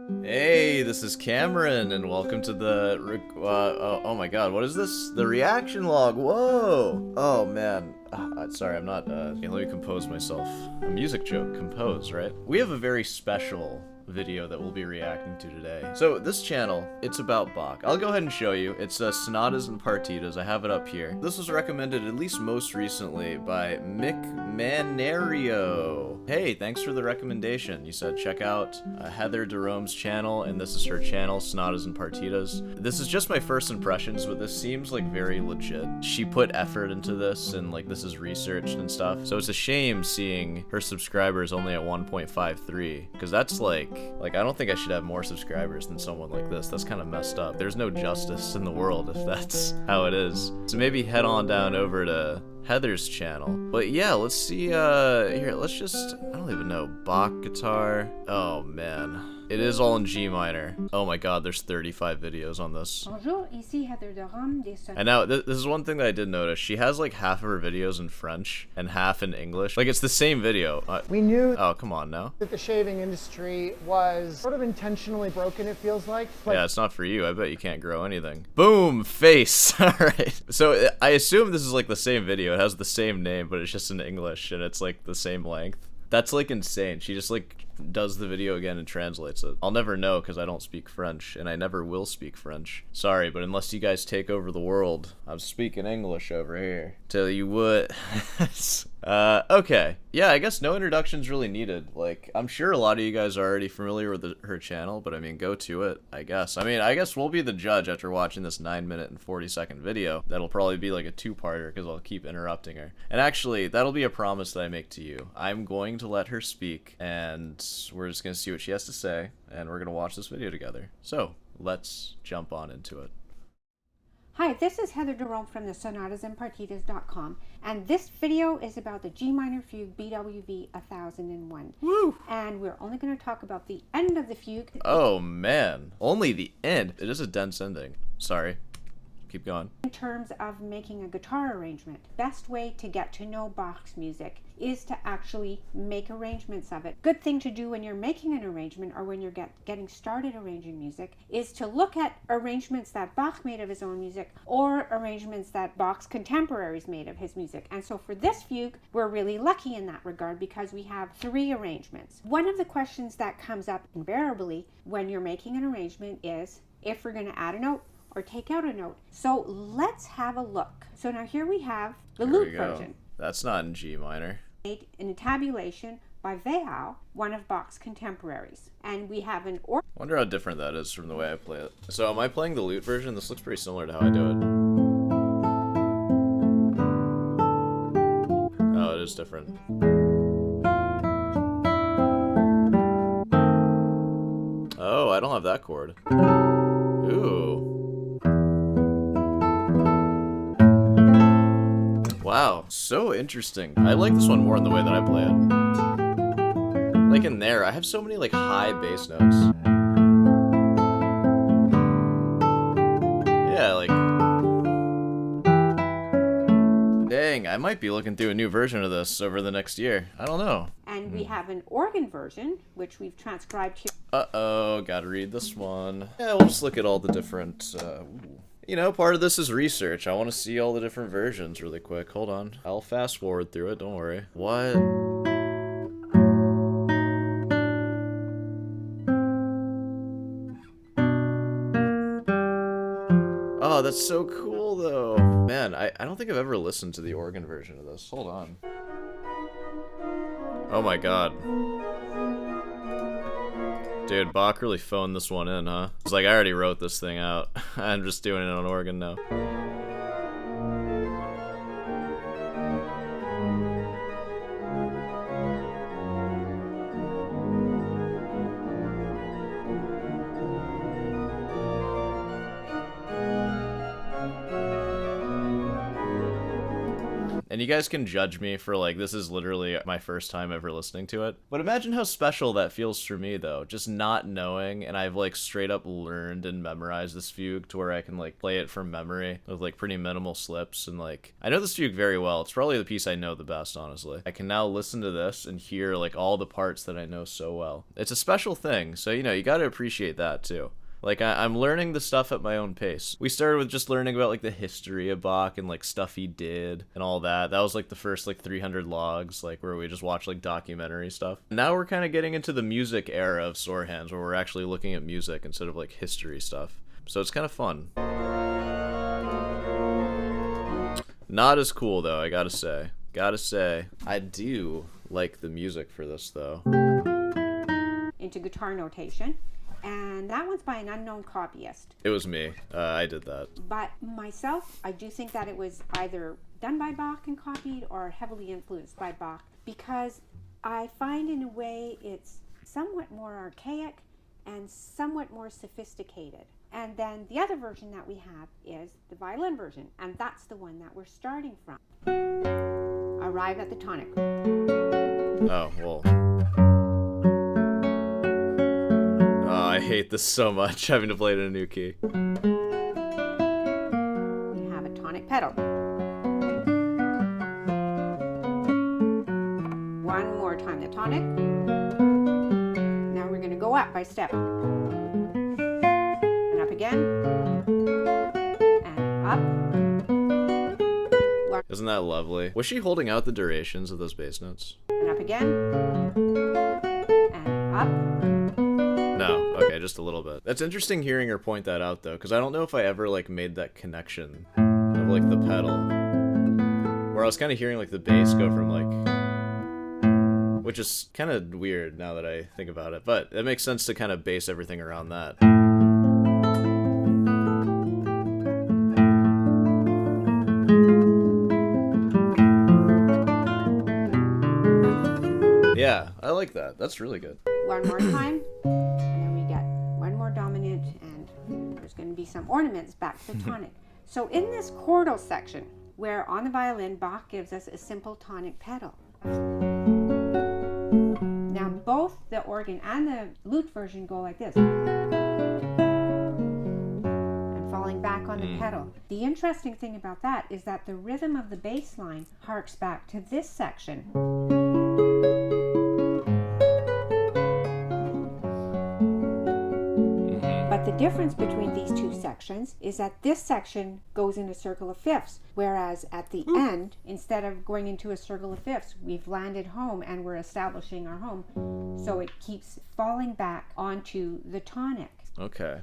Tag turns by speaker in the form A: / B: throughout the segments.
A: Hey, this is Cameron, and welcome to the oh my god, what is this? The reaction log. Whoa! Oh man. Sorry, I'm not. Okay, let me compose myself. A music joke. Compose, right? We have a very special video that we'll be reacting to today. So this channel, it's about Bach. I'll go ahead and show you. It's Sonatas and Partitas. I have it up here. This was recommended at least most recently by Mick Manario. Hey, thanks for the recommendation. You said check out Heather Derome's channel, and this is her channel, Sonatas and Partitas. This is just my first impressions, but this seems like very legit. She put effort into this, and like this is researched and stuff. So it's a shame seeing her subscribers only at 1.53, because that's like I don't think I should have more subscribers than someone like this. That's kind of messed up. There's no justice in the world if that's how it is. So maybe head on down over to Heather's channel. But yeah, let's see, here, let's just, I don't even know, Bach guitar. Oh man. It is all in G minor. Oh my god, there's 35 videos on this.
B: Bonjour, ici Heather Durham des
A: And now, this is one thing that I did notice. She has like half of her videos in French and half in English. Like, it's the same video.
C: We knew
A: Oh, come on now.
C: that the shaving industry was sort of intentionally broken, it feels like.
A: Yeah, it's not for you. I bet you can't grow anything. Boom! Face! Alright. So, I assume this is like the same video. It has the same name, but it's just in English, and it's like the same length. That's like insane. She just like does the video again and translates it. I'll never know because I don't speak French, and I never will speak French. Sorry, but unless you guys take over the world, I'm speaking English over here. Tell you what. Okay. Yeah, I guess no introduction's really needed. Like, I'm sure a lot of you guys are already familiar with her channel, but I mean, go to it, I guess. I mean, I guess we'll be the judge after watching this 9-minute and 40-second video. That'll probably be like a two-parter because I'll keep interrupting her. And actually, that'll be a promise that I make to you. I'm going to let her speak, and we're just gonna see what she has to say, and we're gonna watch this video together. So, let's jump on into it.
B: Hi, this is Heather Durham from the sonatasandpartitas.com, and this video is about the G minor fugue BWV 1001.
A: Woo!
B: And we're only going to talk about the end of the fugue.
A: Oh man, only the end. It is a dense ending. Sorry. Keep going.
B: In terms of making a guitar arrangement, best way to get to know Bach's music is to actually make arrangements of it. Good thing to do when you're making an arrangement or when you're getting started arranging music is to look at arrangements that Bach made of his own music or arrangements that Bach's contemporaries made of his music. And so for this fugue, we're really lucky in that regard because we have 3 arrangements. One of the questions that comes up invariably when you're making an arrangement is if we're going to add a note or take out a note. So let's have a look. So now here we have the lute version.
A: That's not in G minor.
B: Made in a tabulation by Weil, one of Bach's contemporaries. And we have an
A: Wonder how different that is from the way I play it. So am I playing the lute version? This looks pretty similar to how I do it. Oh, it is different. Oh, I don't have that chord. Ooh. Wow, so interesting. I like this one more in the way that I play it. Like in there, I have so many like high bass notes. Yeah, like... Dang, I might be looking through a new version of this over the next year. I don't know.
B: And we have an organ version, which we've transcribed here.
A: Uh-oh, gotta read this one. Yeah, we'll just look at all the different, You know, part of this is research. I want to see all the different versions really quick. Hold on. I'll fast forward through it, don't worry. What? Oh, that's so cool, though. Man, I don't think I've ever listened to the organ version of this. Hold on. Oh my god. Dude, Bach really phoned this one in, huh? It's like, I already wrote this thing out. I'm just doing it on organ now. And And you guys can judge me for like, this is literally my first time ever listening to it. But imagine how special that feels for me though, just not knowing, and I've like straight up learned and memorized this fugue to where I can like play it from memory with like pretty minimal slips, and like, I know this fugue very well. It's probably the piece I know the best, honestly. I can now listen to this and hear like all the parts that I know so well. It's a special thing, so you know, you gotta appreciate that too. Like, I'm learning the stuff at my own pace. We started with just learning about, like, the history of Bach and, like, stuff he did and all that. That was, like, the first, like, 300 logs, like, where we just watched, like, documentary stuff. Now we're kind of getting into the music era of Sore Hands, where we're actually looking at music instead of, like, history stuff. So it's kind of fun. Not as cool, though, I gotta say. I do like the music for this, though.
B: Into guitar notation. And that one's by an unknown copyist.
A: It was me. I did that.
B: But myself, I do think that it was either done by Bach and copied or heavily influenced by Bach, because I find in a way it's somewhat more archaic and somewhat more sophisticated. And then the other version that we have is the violin version, and that's the one that we're starting from. Arrive at the tonic.
A: Oh, well. I hate this so much, having to play it in a new key.
B: You have a tonic pedal. One more time the tonic. Now we're going to go up by step. And up again. And up.
A: Isn't that lovely? Was she holding out the durations of those bass notes?
B: And up again. And up.
A: No, okay, just a little bit. That's interesting hearing her point that out though, because I don't know if I ever like made that connection of like the pedal, where I was kind of hearing like the bass go from like, which is kind of weird now that I think about it, but it makes sense to kind of base everything around that. Yeah, I like that. That's really good.
B: One more time. Dominant, and there's going to be some ornaments back to the tonic. So in this chordal section, where on the violin Bach gives us a simple tonic pedal. Now both the organ and the lute version go like this. And falling back on the pedal. The interesting thing about that is that the rhythm of the bass line harks back to this section. But the difference between these two sections is that this section goes in a circle of fifths, whereas at the end, instead of going into a circle of fifths, we've landed home and we're establishing our home. So it keeps falling back onto the tonic.
A: Okay.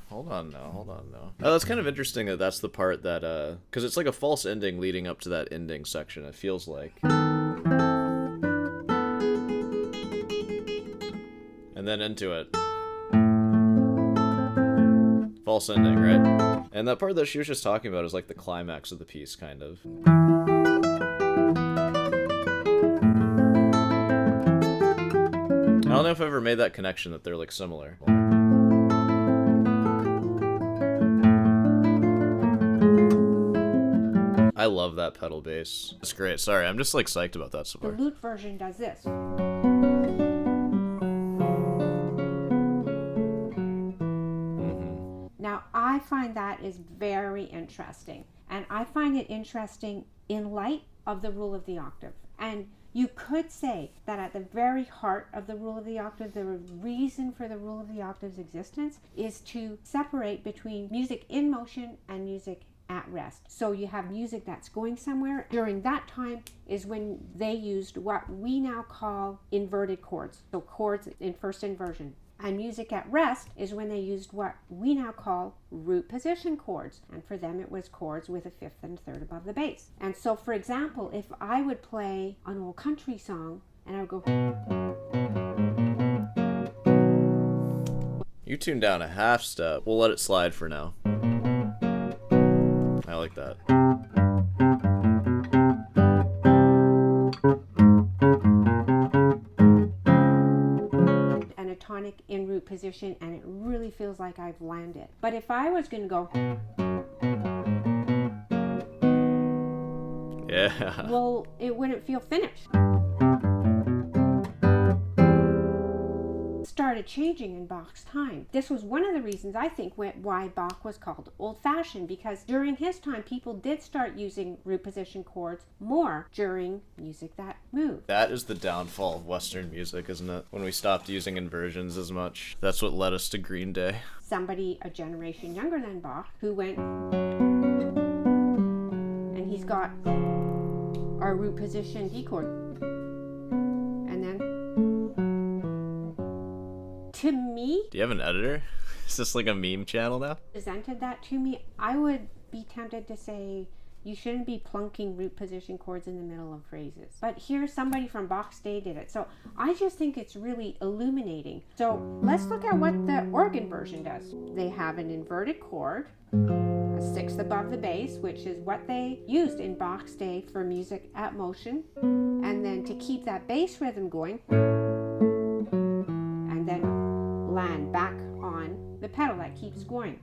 A: Hold on now. Oh, that's kind of interesting that that's the part that, because it's like a false ending leading up to that ending section, it feels like. And then into it. False ending, right? And that part that she was just talking about is like the climax of the piece, kind of. I don't know if I've ever made that connection that they're like similar. I love that pedal bass. It's great. Sorry, I'm just like psyched about that so far.
B: The lute version does this. Now, I find that is very interesting. And I find it interesting in light of the rule of the octave. And you could say that at the very heart of the rule of the octave, the reason for the rule of the octave's existence is to separate between music in motion and music at rest. So you have music that's going somewhere. During that time is when they used what we now call inverted chords. So chords in first inversion. And music at rest is when they used what we now call root position chords. And for them it was chords with a fifth and third above the bass. And so for example, if I would play an old country song and I would go...
A: You tuned down a half step. We'll let it slide for now. I like that.
B: Tonic in root position, and it really feels like I've landed. But if I was going to go,
A: Yeah.
B: well, it wouldn't feel finished. Started changing in Bach's time. This was one of the reasons I think why Bach was called old-fashioned, because during his time people did start using root position chords more during music that moved.
A: That is the downfall of Western music, isn't it? When we stopped using inversions as much. That's what led us to Green Day.
B: Somebody a generation younger than Bach who went and he's got our root position D chord. And then to me,
A: Do you have an editor? Is this like a meme channel now?
B: presented that to me, I would be tempted to say you shouldn't be plunking root position chords in the middle of phrases. But here somebody from Bach's day did it. So I just think it's really illuminating. So let's look at what the organ version does. They have an inverted chord, a sixth above the bass, which is what they used in Bach's day for music at motion. And then to keep that bass rhythm going, and then land back on the pedal that keeps going.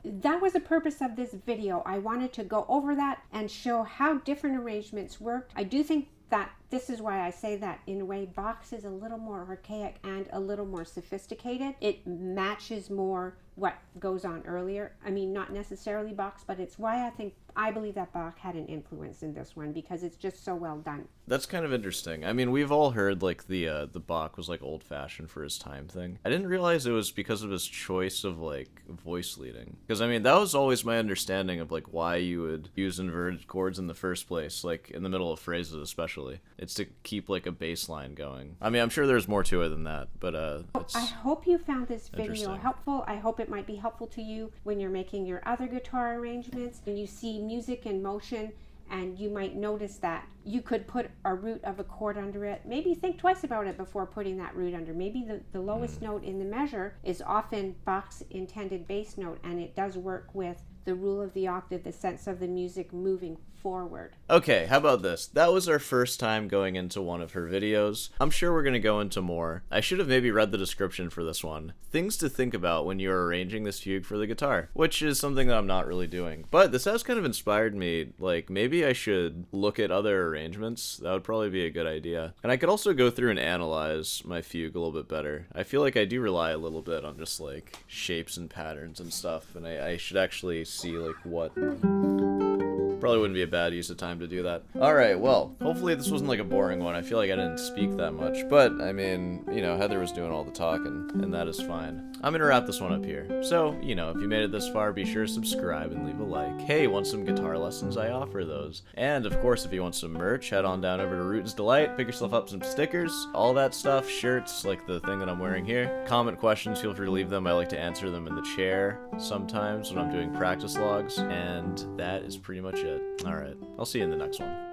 B: That was the purpose of this video. I wanted to go over that and show how different arrangements worked. I do think that this is why I say that in a way Bach's is a little more archaic and a little more sophisticated. It matches more what goes on earlier. I mean, not necessarily Bach's, but it's why I believe that Bach had an influence in this one, because it's just so well done.
A: That's kind of interesting. I mean, we've all heard like the Bach was like old-fashioned for his time thing. I didn't realize it was because of his choice of like voice leading. Because I mean, that was always my understanding of like why you would use inverted chords in the first place, like in the middle of phrases especially. It's to keep like a bass line going. I mean, I'm sure there's more to it than that, but it's
B: I hope you found this video
A: interesting.
B: helpful. I hope it might be helpful to you when you're making your other guitar arrangements and you see music in motion, and you might notice that you could put a root of a chord under it. Maybe think twice about it before putting that root under. Maybe the lowest note in the measure is often Bach's intended bass note, and it does work with the rule of the octave, the sense of the music moving forward.
A: Okay, how about this? That was our first time going into one of her videos. I'm sure we're going to go into more. I should have maybe read the description for this one. Things to think about when you're arranging this fugue for the guitar, which is something that I'm not really doing. But this has kind of inspired me, like maybe I should look at other arrangements. That would probably be a good idea. And I could also go through and analyze my fugue a little bit better. I feel like I do rely a little bit on just like shapes and patterns and stuff, and I should actually see like what... Probably wouldn't be a bad use of time to do that. Alright, well, hopefully this wasn't like a boring one. I feel like I didn't speak that much, but I mean, you know, Heather was doing all the talking, and that is fine. I'm gonna wrap this one up here. So, you know, if you made it this far, be sure to subscribe and leave a like. Hey, want some guitar lessons? I offer those. And of course, if you want some merch, head on down over to Root's Delight, pick yourself up some stickers, all that stuff, shirts, like the thing that I'm wearing here. Comment questions, feel free to leave them. I like to answer them in the chair sometimes when I'm doing practice logs, and that is pretty much it. Alright, I'll see you in the next one.